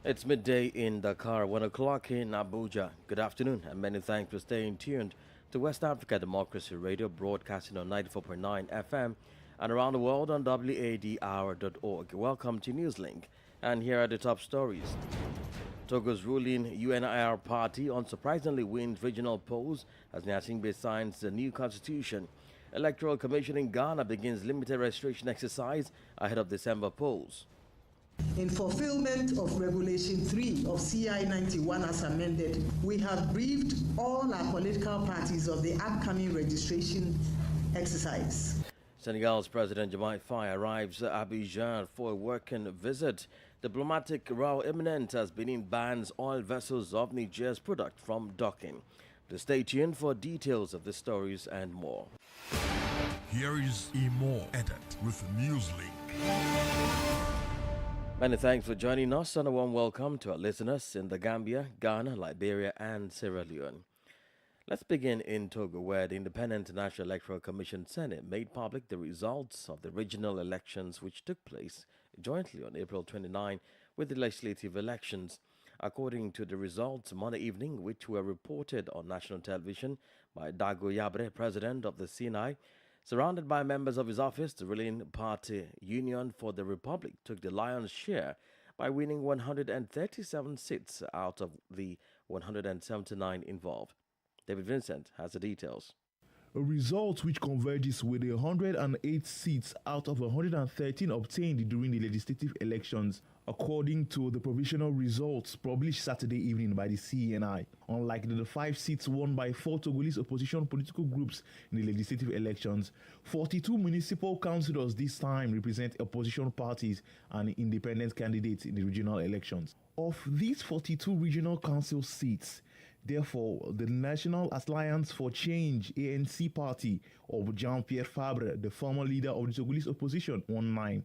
It's midday in Dakar, 1 o'clock in Abuja. Good afternoon, and many thanks for staying tuned to West Africa Democracy Radio, broadcasting on 94.9 FM and around the world on wadr.org. Welcome to Newslink, and here are the top stories. Togo's ruling UNIR party unsurprisingly wins regional polls as Nyasingbe signs the new constitution. Electoral Commission in Ghana begins limited registration exercise ahead of December polls. In fulfillment of Regulation 3 of CI 91 as amended, we have briefed all our political parties of the upcoming registration exercise. Senegal's President Diomaye Faye arrives at Abidjan for a working visit. Diplomatic row imminent as Benin bans oil vessels of Niger's product from docking. Please stay tuned for details of the stories and more. Here is Imo Edit with Newslink. Many thanks for joining us and a warm welcome to our listeners in the Gambia, Ghana, Liberia and Sierra Leone. Let's begin in Togo, where the Independent National Electoral Commission Senate made public the results of the regional elections which took place jointly on April 29 with the legislative elections. According to the results Monday evening, which were reported on national television by Dago Yabre, president of the CNI, surrounded by members of his office, the ruling party Union for the Republic took the lion's share by winning 137 seats out of the 179 involved. David Vincent has the details. A result which converges with 108 seats out of 113 obtained during the legislative elections, according to the provisional results published Saturday evening by the CNI. Unlike the 5 seats won by 4 Togolese opposition political groups in the legislative elections, 42 municipal councillors this time represent opposition parties and independent candidates in the regional elections. Of these 42 regional council seats, therefore, the National Alliance for Change ANC party of Jean-Pierre Fabre, the former leader of the Togolese opposition, won 9.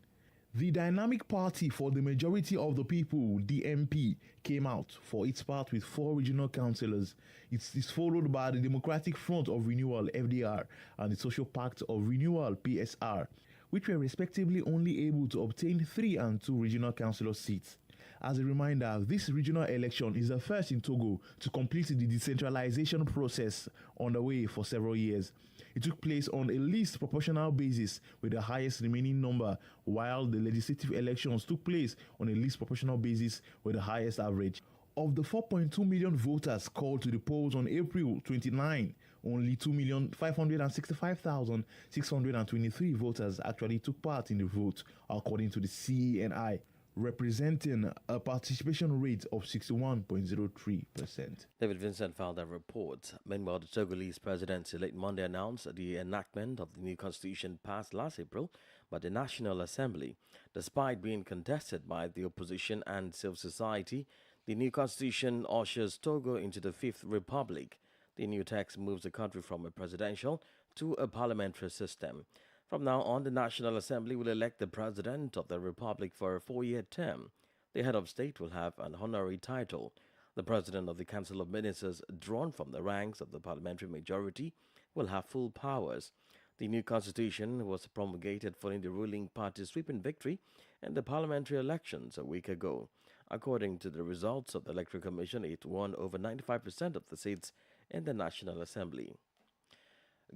The Dynamic Party for the Majority of the People, DMP, came out for its part with 4 regional councillors. It is followed by the Democratic Front of Renewal, FDR, and the Social Pact of Renewal, PSR, which were respectively only able to obtain 3 and 2 regional councillor seats. As a reminder, this regional election is the first in Togo to complete the decentralization process underway for several years. It took place on a least proportional basis with the highest remaining number, while the legislative elections took place on a least proportional basis with the highest average. Of the 4.2 million voters called to the polls on April 29, only 2,565,623 voters actually took part in the vote, according to the CNI, representing a participation rate of 61.03%. David Vincent filed that report. Meanwhile, the Togolese presidency late Monday announced the enactment of the new constitution passed last April by the National Assembly. Despite being contested by the opposition and civil society, the new constitution ushers Togo into the Fifth Republic. The new text moves the country from a presidential to a parliamentary system. From now on, the National Assembly will elect the President of the Republic for a 4-year term. The head of state will have an honorary title. The President of the Council of Ministers, drawn from the ranks of the parliamentary majority, will have full powers. The new constitution was promulgated following the ruling party's sweeping victory in the parliamentary elections a week ago. According to the results of the Electoral Commission, it won over 95% of the seats in the National Assembly.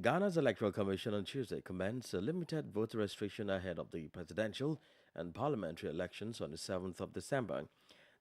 Ghana's Electoral Commission on Tuesday commenced a limited voter registration ahead of the presidential and parliamentary elections on the 7th of December.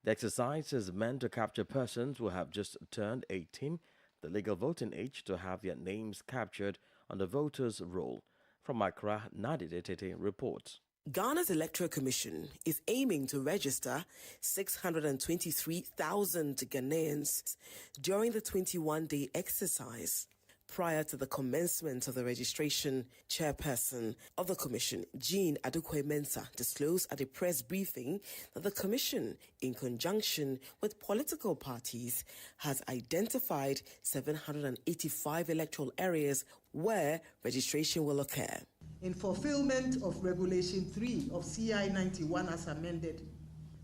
The exercise is meant to capture persons who have just turned 18, the legal voting age, to have their names captured on the voters' roll. From Accra, Nadi Detete reports. Ghana's Electoral Commission is aiming to register 623,000 Ghanaians during the 21-day exercise. Prior to the commencement of the registration, Chairperson of the Commission, Jean Adukwe-Mensah, disclosed at a press briefing that the Commission, in conjunction with political parties, has identified 785 electoral areas where registration will occur. In fulfillment of Regulation 3 of CI 91 as amended,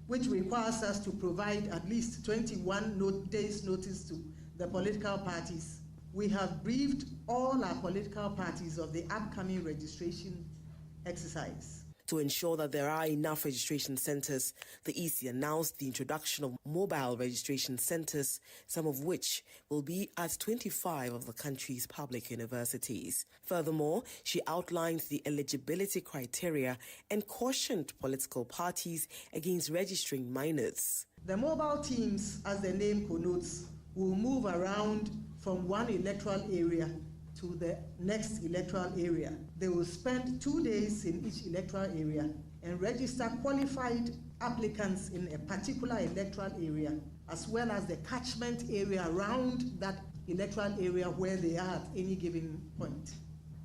which requires us to provide at least 21 days notice to the political parties, we have briefed all our political parties of the upcoming registration exercise. To ensure that there are enough registration centres, the EC announced the introduction of mobile registration centres, some of which will be at 25 of the country's public universities. Furthermore, she outlined the eligibility criteria and cautioned political parties against registering minors. The mobile teams, as the name connotes, will move around from one electoral area to the next electoral area. They will spend 2 days in each electoral area and register qualified applicants in a particular electoral area, as well as the catchment area around that electoral area where they are at any given point.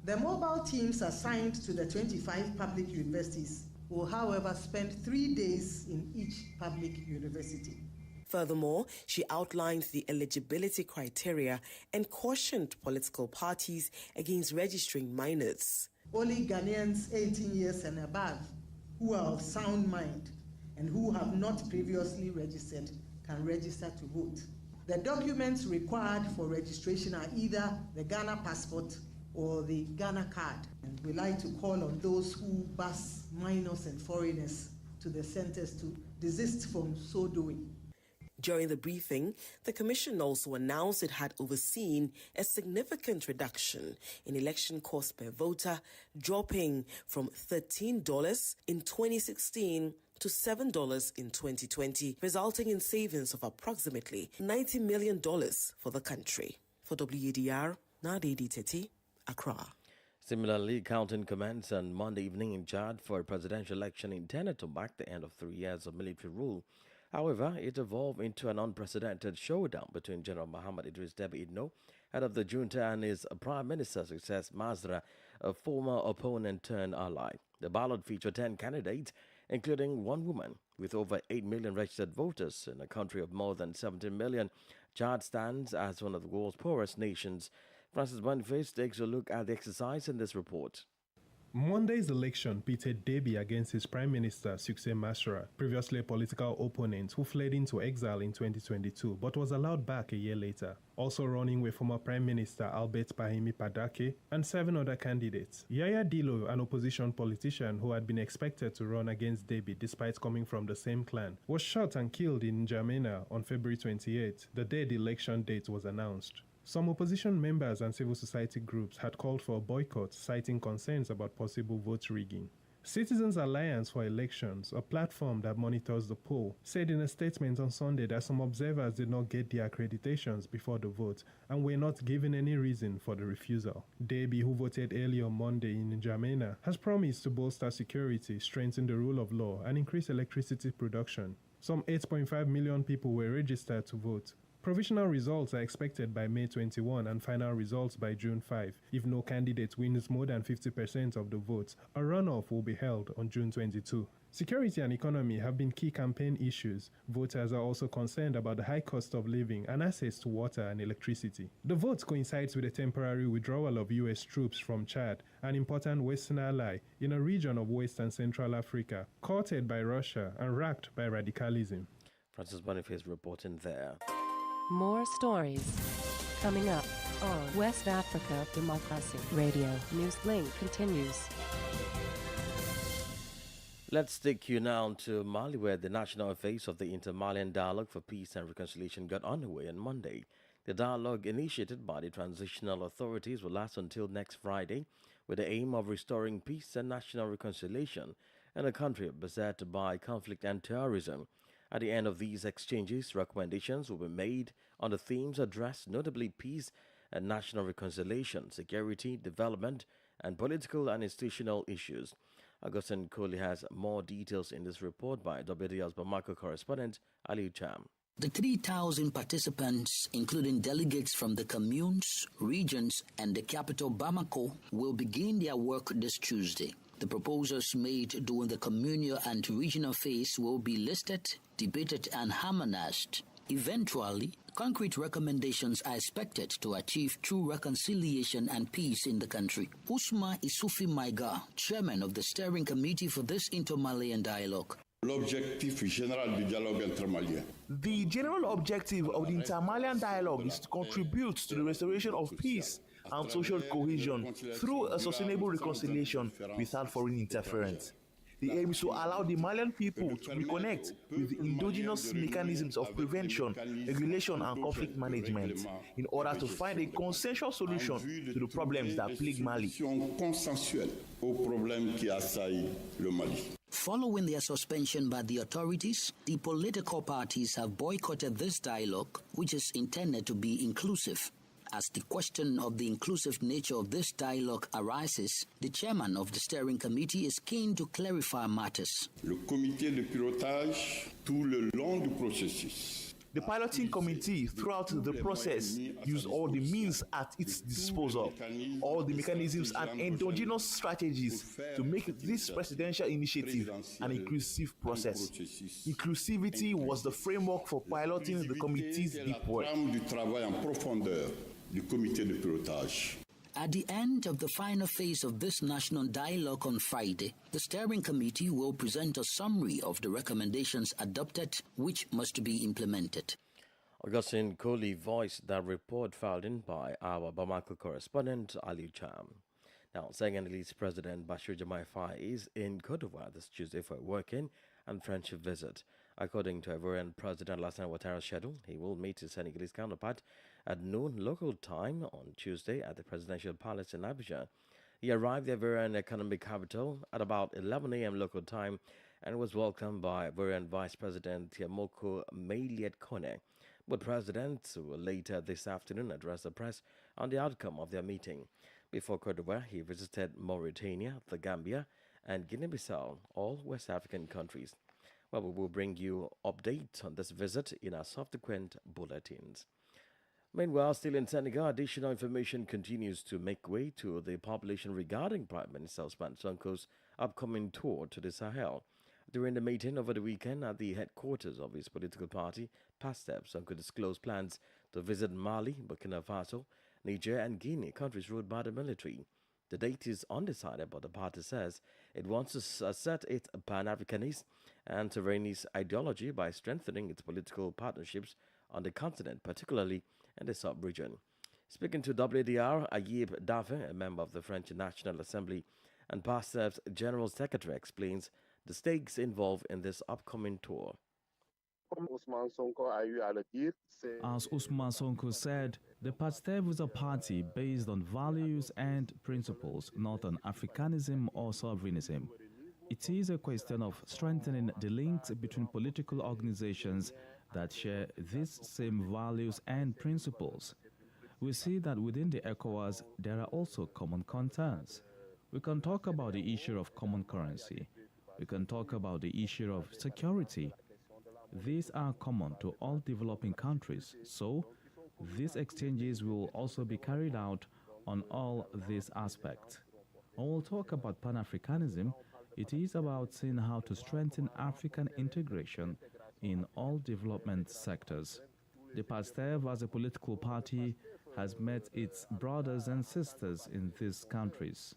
The mobile teams assigned to the 25 public universities will, however, spend 3 days in each public university. Furthermore, she outlined the eligibility criteria and cautioned political parties against registering minors. Only Ghanaians 18 years and above who are of sound mind and who have not previously registered can register to vote. The documents required for registration are either the Ghana passport or the Ghana card. And we like to call on those who bus minors and foreigners to the centers to desist from so doing. During the briefing, the Commission also announced it had overseen a significant reduction in election costs per voter, dropping from $13 in 2016 to $7 in 2020, resulting in savings of approximately $90 million for the country. For WADR, Nadedi Teti, Accra. Similarly, counting commenced on Monday evening in Chad for a presidential election intended to mark the end of 3 years of military rule. However, it evolved into an unprecedented showdown between General Mohamed Idris Deby Itno, head of the junta, and his Prime Minister Success Masra, a former opponent turned ally. The ballot featured 10 candidates, including one woman. With over 8 million registered voters in a country of more than 17 million, Chad stands as one of the world's poorest nations. Francis Boniface takes a look at the exercise in this report. Monday's election pitted Deby against his Prime Minister, Success Masra, previously a political opponent who fled into exile in 2022 but was allowed back a year later. Also running were former Prime Minister Albert Pahimi Padake and 7 other candidates. Yaya Dilo, an opposition politician who had been expected to run against Deby despite coming from the same clan, was shot and killed in N'Djamena on February 28, the day the election date was announced. Some opposition members and civil society groups had called for a boycott, citing concerns about possible vote rigging. Citizens Alliance for Elections, a platform that monitors the poll, said in a statement on Sunday that some observers did not get their accreditations before the vote and were not given any reason for the refusal. Deby, who voted early on Monday in N'Djamena, has promised to bolster security, strengthen the rule of law, and increase electricity production. Some 8.5 million people were registered to vote. Provisional results are expected by May 21 and final results by June 5. If no candidate wins more than 50% of the votes, a runoff will be held on June 22. Security and economy have been key campaign issues. Voters are also concerned about the high cost of living and access to water and electricity. The vote coincides with a temporary withdrawal of U.S. troops from Chad, an important Western ally in a region of West and Central Africa, courted by Russia and racked by radicalism. Francis Boniface reporting there. More stories coming up on West Africa Democracy Radio. Newslink continues. Let's take you now to Mali, where the national phase of the Inter-Malian Dialogue for Peace and Reconciliation got underway on Monday. The dialogue, initiated by the transitional authorities, will last until next Friday, with the aim of restoring peace and national reconciliation in a country beset by conflict and terrorism. At the end of these exchanges, recommendations will be made on the themes addressed, notably peace and national reconciliation, security, development, and political and institutional issues. Augustine Kohli has more details in this report by WDL's Bamako correspondent Ali Cham. The 3,000 participants, including delegates from the communes, regions, and the capital Bamako, will begin their work this Tuesday. The proposals made during the communal and regional phase will be listed, debated, and harmonized. Eventually, concrete recommendations are expected to achieve true reconciliation and peace in the country. Ousmane Issoufou Maïga, chairman of the steering committee for this Inter-Malian dialogue. The general objective of the Inter-Malian dialogue is to contribute to the restoration of peace and social cohesion through a sustainable reconciliation without foreign interference. The aim is to allow the Malian people to reconnect with the indigenous mechanisms of prevention, regulation, and conflict management in order to find a consensual solution to the problems that plague Mali. Following their suspension by the authorities, the political parties have boycotted this dialogue, which is intended to be inclusive. As the question of the inclusive nature of this dialogue arises, the chairman of the steering committee is keen to clarify matters. Le comité de pilotage, tout le long du processus. The piloting committee, throughout the process, used all the means at its disposal, all the mechanisms and endogenous strategies to make this presidential initiative an inclusive process. Inclusivity was the framework for piloting the committee's deep work. At the end of the final phase of this national dialogue on Friday, the steering committee will present a summary of the recommendations adopted, which must be implemented. Augustine Kohli voiced that report filed in by our Bamako correspondent Ali Cham. Now, Senegalese President Bassirou Diomaye Faye is in Cote d'Ivoire this Tuesday for a working and friendship visit. According to Ivorian President Alassane Ouattara's schedule, he will meet his Senegalese counterpart at noon local time on Tuesday at the Presidential Palace in Abidjan. He arrived the Ivorian economic capital at about 11 a.m. local time and was welcomed by Ivorian Vice President Tiamoko Mailiet Kone. Both presidents will later this afternoon address the press on the outcome of their meeting. Before Cote d'Ivoire, he visited Mauritania, the Gambia, and Guinea-Bissau, all West African countries. Well, we will bring you updates on this visit in our subsequent bulletins. Meanwhile, still in Senegal, additional information continues to make way to the population regarding Prime Minister Ousmane Sonko's upcoming tour to the Sahel. During the meeting over the weekend at the headquarters of his political party, PASTEF, Sonko disclosed plans to visit Mali, Burkina Faso, Niger, and Guinea, countries ruled by the military. The date is undecided, but the party says it wants to assert its Pan-Africanist and sovereignist ideology by strengthening its political partnerships on the continent, particularly in the sub-region. Speaking to WDR, Ayib Dafe, a member of the French National Assembly and PASTEF's General Secretary, explains the stakes involved in this upcoming tour. As Ousmane Sonko said, the PASTEF is a party based on values and principles, not on Africanism or sovereignism. It is a question of strengthening the links between political organizations that share these same values and principles. We see that within the ECOWAS, there are also common concerns. We can talk about the issue of common currency. We can talk about the issue of security. These are common to all developing countries, so these exchanges will also be carried out on all these aspects. When we'll talk about Pan-Africanism, it is about seeing how to strengthen African integration in all development sectors. The PASTEF as a political party has met its brothers and sisters in these countries.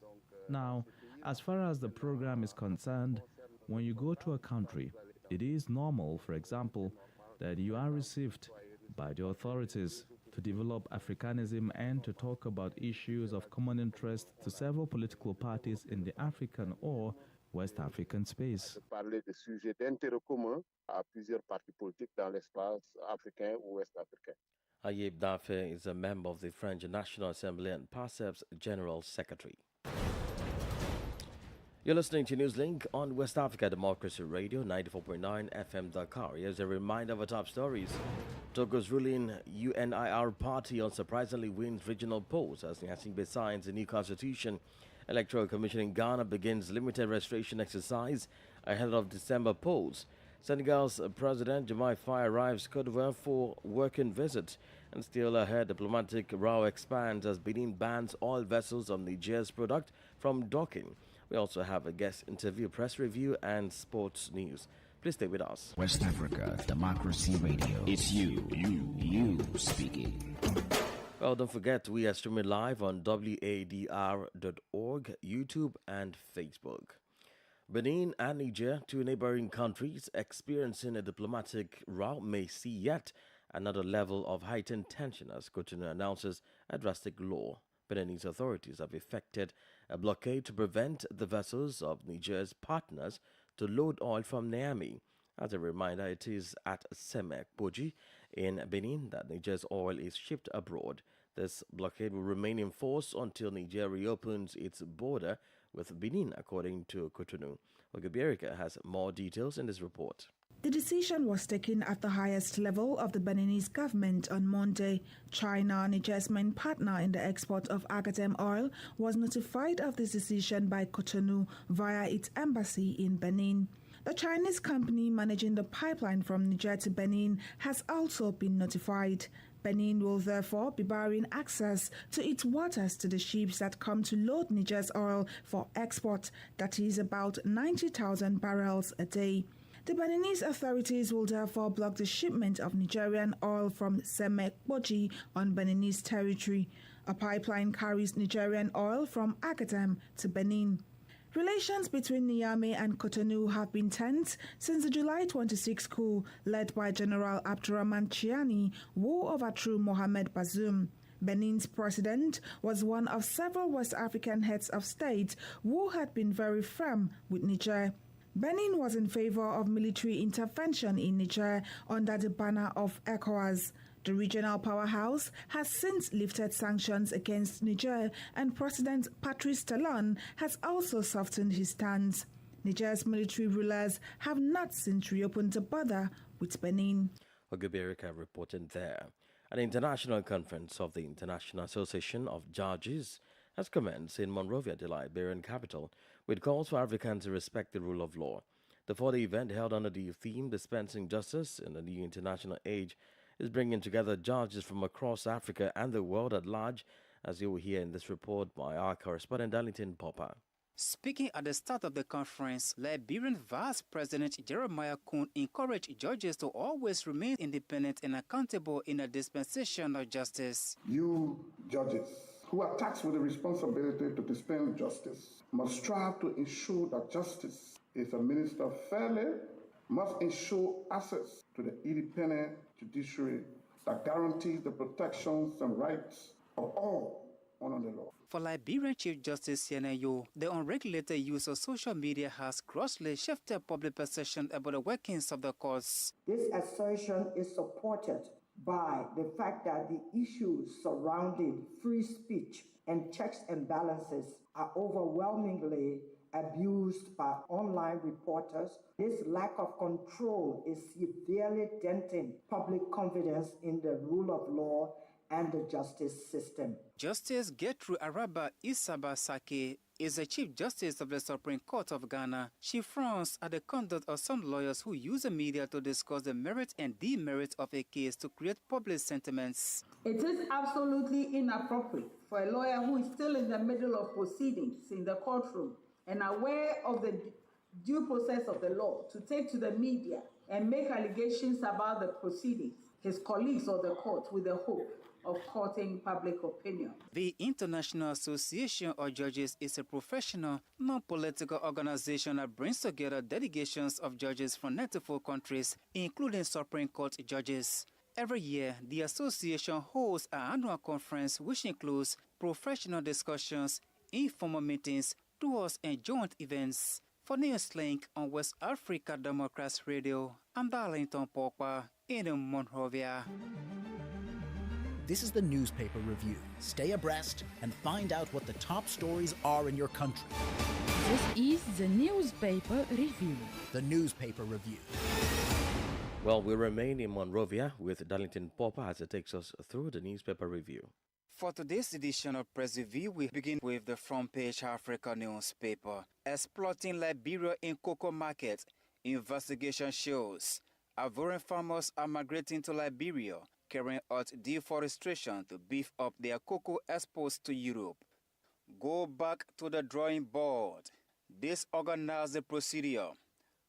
Now, as far as the program is concerned, when you go to a country, it is normal, for example, that you are received by the authorities to develop Africanism and to talk about issues of common interest to several political parties in the African or West African space. Parler de sujets d'intérêt commun à plusieurs partis politiques dans l'espace africain ou ouest africain. Ayib Dafe is a member of the French National Assembly and PASTEF's General Secretary. You're listening to Newslink on West Africa Democracy Radio 94.9 FM Dakar. Here's a reminder of our top stories. Togo's ruling UNIR party unsurprisingly wins regional polls as Nyasingbe signs a new constitution. Electoral Commission in Ghana begins limited registration exercise ahead of December polls. Senegal's President Diomaye Faye arrives Cote d'Ivoire for working visit. And still ahead, diplomatic row expands as Benin bans oil vessels of Niger's product from docking. We also have a guest interview, press review, and sports news. Please stay with us. West Africa Democracy Radio. It's you speaking. Well, don't forget, we are streaming live on wadr.org, YouTube, and Facebook. Benin and Niger, two neighboring countries experiencing a diplomatic row, may see yet another level of heightened tension as Cotonou announces a drastic law Beninese authorities have effected a blockade to prevent the vessels of Niger's partners to load oil from Niamey. As a reminder, it is at Semek-Boji in Benin that Niger's oil is shipped abroad. This blockade will remain in force until Niger reopens its border with Benin, according to Cotonou. Ogebiarika has more details in this report. The decision was taken at the highest level of the Beninese government on Monday. China, Niger's main partner in the export of Agatem oil, was notified of this decision by Cotonou via its embassy in Benin. The Chinese company managing the pipeline from Niger to Benin has also been notified. Benin will therefore be barring access to its waters to the ships that come to load Niger's oil for export, that is about 90,000 barrels a day. The Beninese authorities will therefore block the shipment of Nigerian oil from Semek-Boji on Beninese territory. A pipeline carries Nigerian oil from Agatem to Benin. Relations between Niamey and Cotonou have been tense since the July 26 coup led by General Abdurrahman Chiani, who overthrew Mohamed Bazoum. Benin's president was one of several West African heads of state who had been very firm with Niger. Benin was in favor of military intervention in Niger under the banner of ECOWAS. The regional powerhouse has since lifted sanctions against Niger, and President Patrice Talon has also softened his stance. Niger's military rulers have not since reopened the border with Benin. Ogebiarika reported there. An international conference of the International Association of Judges has commenced in Monrovia, the Liberian capital, with calls for Africans to respect the rule of law. The 4-day event, held under the theme Dispensing Justice in the New International Age, is bringing together judges from across Africa and the world at large, as you will hear in this report by our correspondent Darlington Popper. Speaking at the start of the conference, Liberian Vice President Jeremiah Kuhn encouraged judges to always remain independent and accountable in a dispensation of justice. You judges, who are tasked with the responsibility to dispense justice, must strive to ensure that justice is administered fairly, must ensure access to the independent judiciary that guarantees the protections and rights of all under the law. For Liberian Chief Justice Senegal, the unregulated use of social media has grossly shifted public perception about the workings of the courts. This assertion is supported by the fact that the issues surrounding free speech and checks and balances are overwhelmingly abused by online reporters. This lack of control is severely denting public confidence in the rule of law and the justice system. Justice Gertrude Araba Isaba Sake is the Chief Justice of the Supreme Court of Ghana. She frowns at the conduct of some lawyers who use the media to discuss the merit and demerit of a case to create public sentiments. It is absolutely inappropriate for a lawyer who is still in the middle of proceedings in the courtroom and aware of the due process of the law to take to the media and make allegations about the proceedings, his colleagues or the court, with the hope of courting public opinion. The International Association of Judges is a professional, non-political organization that brings together delegations of judges from 94 countries, including Supreme Court judges. Every year, the association holds an annual conference which includes professional discussions, informal meetings, tours, and joint events. For Newslink on West Africa Democrats Radio, I'm Darlington Popper in Monrovia. This is the Newspaper Review. Stay abreast and find out what the top stories are in your country. This is the Newspaper Review. The Newspaper Review. Well, we remain in Monrovia with Darlington Popper as it takes us through the Newspaper Review. For today's edition of Press Review, we begin with the front page Africa newspaper. Exploiting Liberia in cocoa market. Investigation shows Ivorian farmers are migrating to Liberia, carrying out deforestation to beef up their cocoa exports to Europe. Go back to the drawing board. Disorganize the procedure.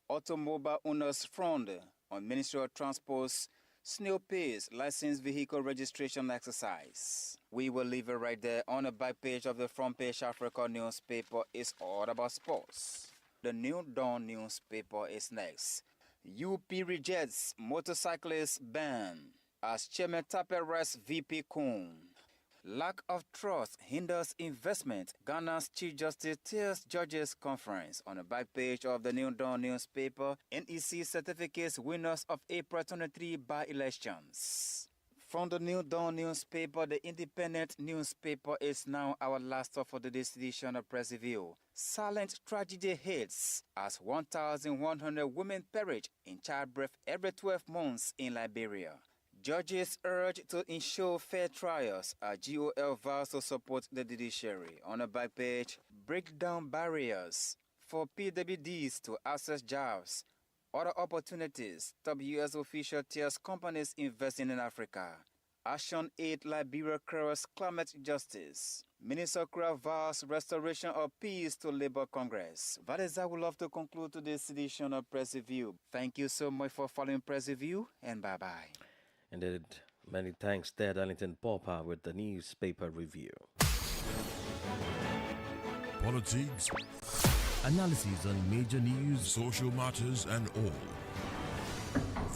Automobile owners frowned on Ministry of Transport's snail pace licensed vehicle registration exercise. We will leave it right there. On the back page of the front page Africa newspaper is all about sports. The New Dawn newspaper is next. UP rejects motorcyclist ban as Chairman Tape arrests VP Kuhn. Lack of trust hinders investment. Ghana's Chief Justice tells Judges Conference. On the back page of the New Dawn newspaper, NEC certificates winners of April 23 by-elections. From the New Dawn newspaper, the independent newspaper is now our last stop for today's edition of Press Review. Silent tragedy hits as 1,100 women perish in childbirth every 12 months in Liberia. Judges urge to ensure fair trials as GOL vows to support the judiciary. On the back page, break down barriers for PWDs to access jobs. Other opportunities, top U.S. official tells companies investing in Africa. Action Aid Liberia curls climate justice. Minister Kura vows restoration of peace to Labour Congress. That is, I would love to conclude today's edition of Press Review. Thank you so much for following Press Review, and bye-bye. Indeed, many thanks there, Darlington Popper, with the newspaper review. Politics, analysis on major news, social matters, and all.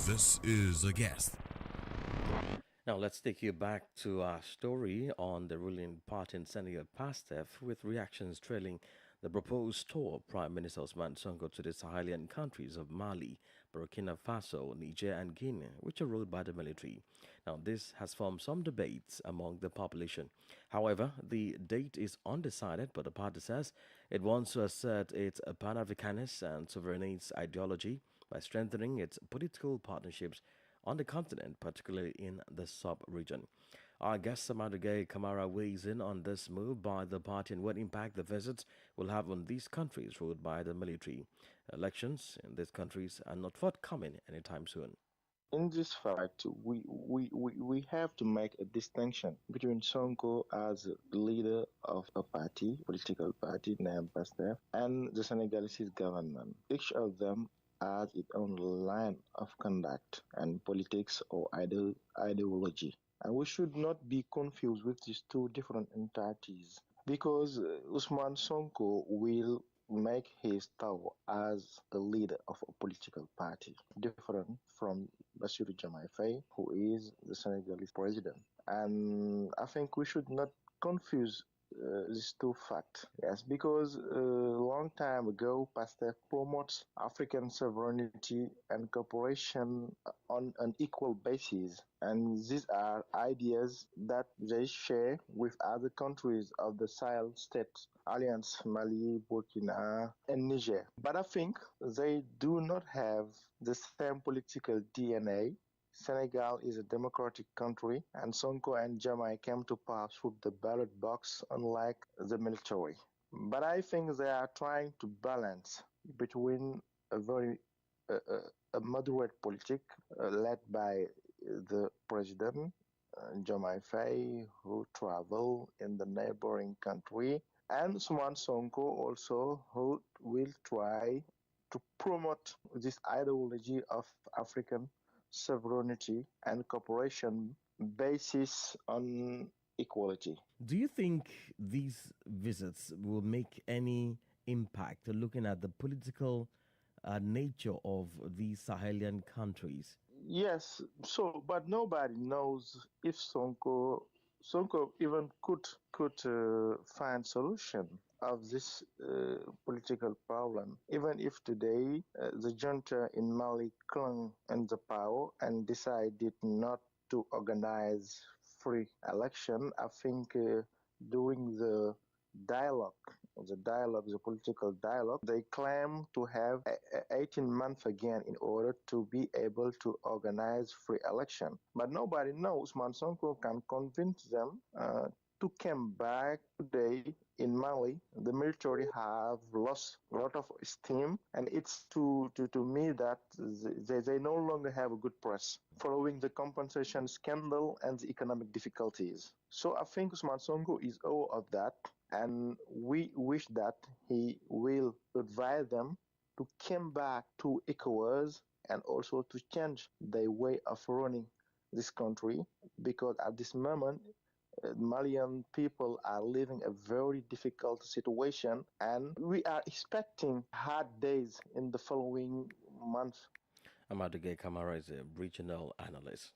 This is A Guest. Now let's take you back to our story on the ruling party in Senegal, PASTEF, with reactions trailing the proposed tour of Prime Minister Ousmane Sonko to the Sahelian countries of Mali, Burkina Faso, Niger and Guinea, which are ruled by the military. Now this has formed some debates among the population. However, the date is undecided, but the party says it wants to assert its Pan-Africanist and sovereignist ideology by strengthening its political partnerships on the continent, particularly in the sub-region. Our guest Samadugay Kamara weighs in on this move by the party and what impact the visits will have on these countries ruled by the military. Elections in these countries are not forthcoming anytime soon. In this fact, we have to make a distinction between Sonko as leader of a party, political party named PASTEF, and the Senegalese government. Each of them has its own line of conduct and politics or ideology. And we should not be confused with these two different entities, because Ousmane Sonko will make his tower as a leader of a political party, different from Bassirou Diomaye Faye, who is the Senegalese president. And I think we should not confuse these two facts. Yes, because a long time ago, PASTEF promotes African sovereignty and cooperation on an equal basis. And these are ideas that they share with other countries of the Sahel States Alliance, Mali, Burkina, and Niger. But I think they do not have the same political DNA. Senegal is a democratic country, and Sonko and Diomaye came to power through the ballot box, unlike the military. But I think they are trying to balance between a very moderate politic led by the president, Diomaye Faye, who travel in the neighboring country, and Ousmane Sonko also, who will try to promote this ideology of African sovereignty and cooperation basis on equality. Do you think these visits will make any impact looking at the political nature of these Sahelian countries? Yes, but nobody knows if Sonko even could find solution of this political problem. Even if today the junta in Mali clung in the power and decided not to organize free election, I think during the political dialogue, they claim to have 18 months again in order to be able to organize free election. But nobody knows. Ousmane Sonko can convince them to come back today in Mali. The military have lost a lot of steam, and it's to me that they no longer have a good press following the compensation scandal and the economic difficulties. So I think Ousmane Sonko is aware of that, and we wish that he will advise them to come back to ECOWAS and also to change their way of running this country, because at this moment Malian people are living a very difficult situation, and we are expecting hard days in the following months. Amadugay Kamara is a regional analyst.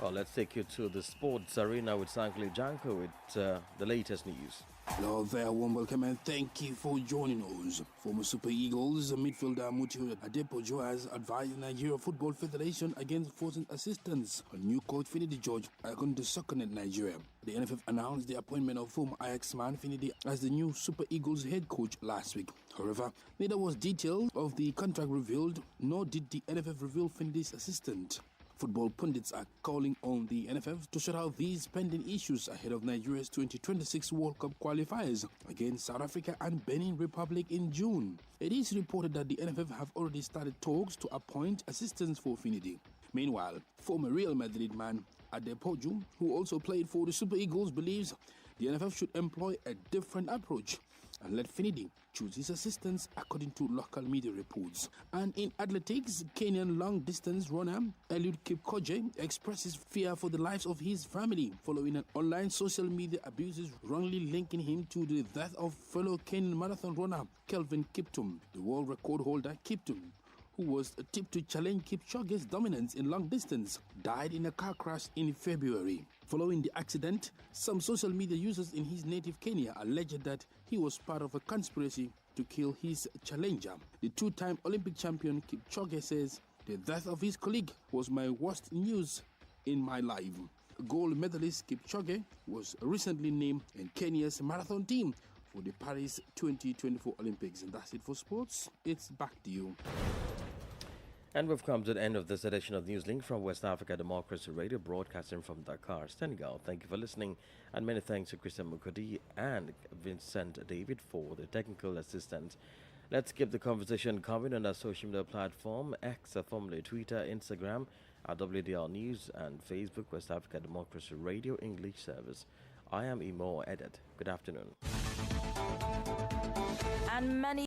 Well, let's take you to the sports arena with Sankli Janko with the latest news. Hello there, warm welcome and thank you for joining us. Former Super Eagles midfielder Mutiu Adepoju has advised Nigeria Football Federation against forcing assistance on new coach Finidi George according to SoccerNet Nigeria. The NFF announced the appointment of former Ajax man Finidi as the new Super Eagles head coach last week. However, neither was detail of the contract revealed, nor did the NFF reveal Finidi's assistant. Football pundits are calling on the NFF to sort out these pending issues ahead of Nigeria's 2026 World Cup qualifiers against South Africa and Benin Republic in June. It is reported that the NFF have already started talks to appoint assistants for Finidi. Meanwhile, former Real Madrid man Adepoju, who also played for the Super Eagles, believes the NFF should employ a different approach and let Finidi choose his assistants according to local media reports. And in athletics, Kenyan long-distance runner Eliud Kipchoge expresses fear for the lives of his family following an online social media abuses wrongly linking him to the death of fellow Kenyan marathon runner Kelvin Kiptum. The world record holder Kiptum, who was tipped to challenge Kipchoge's dominance in long distance, died in a car crash in February. Following the accident, some social media users in his native Kenya alleged that he was part of a conspiracy to kill his challenger. The two-time Olympic champion Kipchoge says, "The death of his colleague was my worst news in my life." Gold medalist Kipchoge was recently named in Kenya's marathon team for the Paris 2024 Olympics. And that's it for sports. It's back to you. And we've come to the end of this edition of Newslink from West Africa Democracy Radio, broadcasting from Dakar, Senegal. Thank you for listening, and many thanks to Christian Mukudi and Vincent David for the technical assistance. Let's keep the conversation coming on our social media platform, X, formerly Twitter, Instagram, at WDR News, and Facebook, West Africa Democracy Radio English Service. I am Imo Edet. Good afternoon. And many